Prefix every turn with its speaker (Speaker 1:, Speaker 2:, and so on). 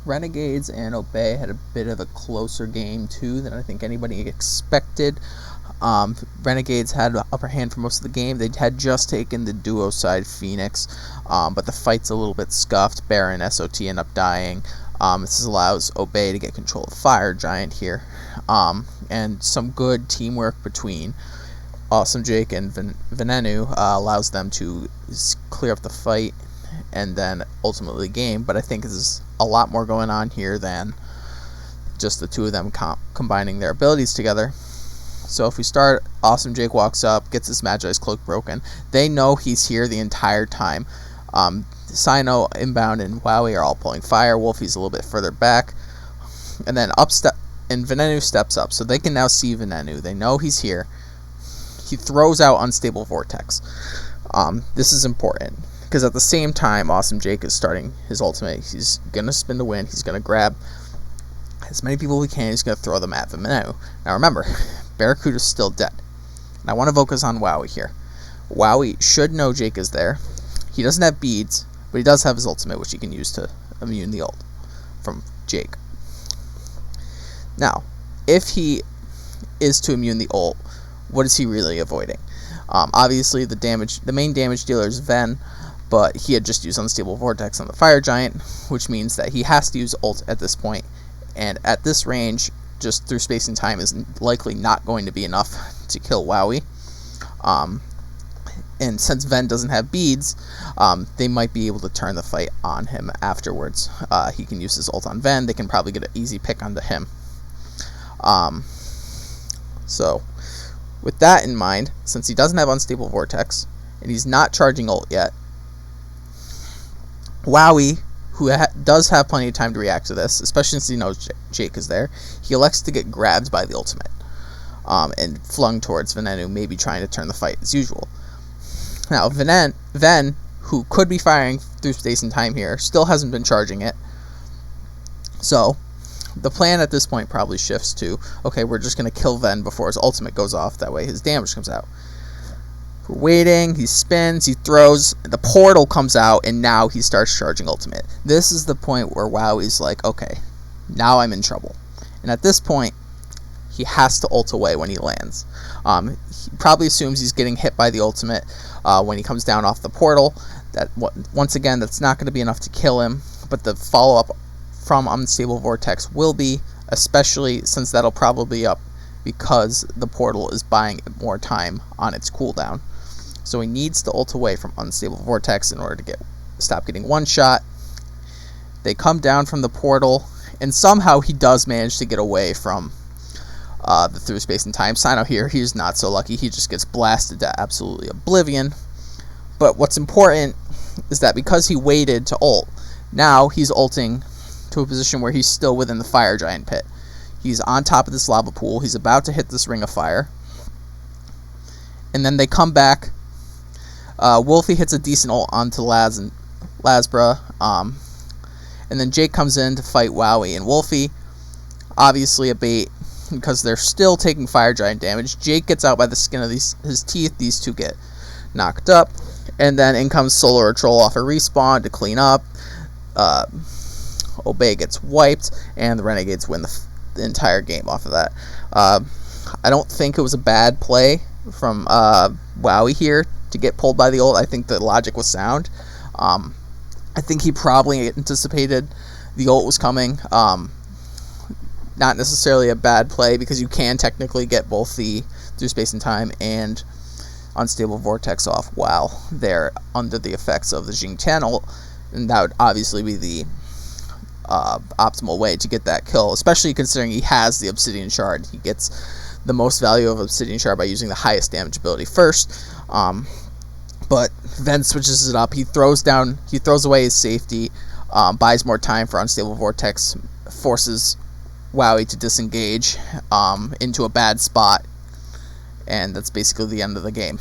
Speaker 1: Renegades and Obey had a bit of a closer game too than I think anybody expected. Renegades had the upper hand for most of the game. They had just taken the duo side Phoenix, but the fight's a little bit scuffed. Baron and SOT end up dying. This allows Obey to get control of Fire Giant here, and some good teamwork between Awesome Jake and Venenu allows them to clear up the fight and then ultimately game. But I think there's a lot more going on here than just the two of them combining their abilities together. So if we start, Awesome Jake walks up, gets his Magi's cloak broken. They know he's here the entire time. Sino, Inbound, and Wowy are all pulling fire. Wolfie's a little bit further back. And then Venenu steps up, so they can now see Venenu. They know he's here. He throws out Unstable Vortex. This is important, because at the same time, Awesome Jake is starting his ultimate. He's going to spin to win. He's going to grab as many people he can. He's going to throw them at Venenu. Now remember, Barracuda's still dead. And I want to focus on Wowy here. Wowy should know Jake is there. He doesn't have beads, but he does have his ultimate, which he can use to immune the ult from Jake. Now, if he is to immune the ult, what is he really avoiding? Obviously, the main damage dealer is Ven, but he had just used Unstable Vortex on the Fire Giant, which means that he has to use ult at this point, and at this range, just through space and time, is likely not going to be enough to kill Wowy. And since Ven doesn't have beads, they might be able to turn the fight on him afterwards. He can use his ult on Ven. They can probably get an easy pick onto him. So, with that in mind, since he doesn't have Unstable Vortex, and he's not charging ult yet, Wowy, who does have plenty of time to react to this, especially since he knows Jake is there, he elects to get grabbed by the ultimate, and flung towards Venenu, maybe trying to turn the fight as usual. Now, Ven, who could be firing through space and time here, still hasn't been charging it. So, the plan at this point probably shifts to, okay, we're just going to kill Ven before his ultimate goes off, that way his damage comes out. We're waiting, he spins, he throws, the portal comes out, and now he starts charging ultimate. This is the point where Wowy's like, okay, now I'm in trouble. And at this point, he has to ult away when he lands. He probably assumes he's getting hit by the ultimate when he comes down off the portal. Once again, that's not going to be enough to kill him, but the follow-up from Unstable Vortex will be, especially since that'll probably be up because the portal is buying more time on its cooldown. So he needs to ult away from Unstable Vortex in order to stop getting one shot. They come down from the portal, and somehow he does manage to get away from the through space and time. Sino here, he's not so lucky. He just gets blasted to absolutely oblivion. But what's important is that because he waited to ult, now he's ulting to a position where he's still within the Fire Giant pit. He's on top of this lava pool. He's about to hit this ring of fire. And then they come back. Wolfie hits a decent ult onto Lasbra. And then Jake comes in to fight Wowy and Wolfie. Obviously a bait because they're still taking Fire Giant damage. Jake gets out by the skin of his teeth. These two get knocked up. And then in comes Solar Troll off a respawn to clean up. Obey gets wiped, and the Renegades win the entire game off of that. I don't think it was a bad play from Wowy here to get pulled by the ult. I think the logic was sound. I think he probably anticipated the ult was coming. Not necessarily a bad play, because you can technically get both the through space and time and Unstable Vortex off while they're under the effects of the Jing-Tian ult, and that would obviously be the optimal way to get that kill, especially considering he has the Obsidian Shard. He gets the most value of Obsidian Shard by using the highest damage ability first. But Ven switches it up. He throws away his safety, buys more time for Unstable Vortex, forces Wowy to disengage into a bad spot, and that's basically the end of the game.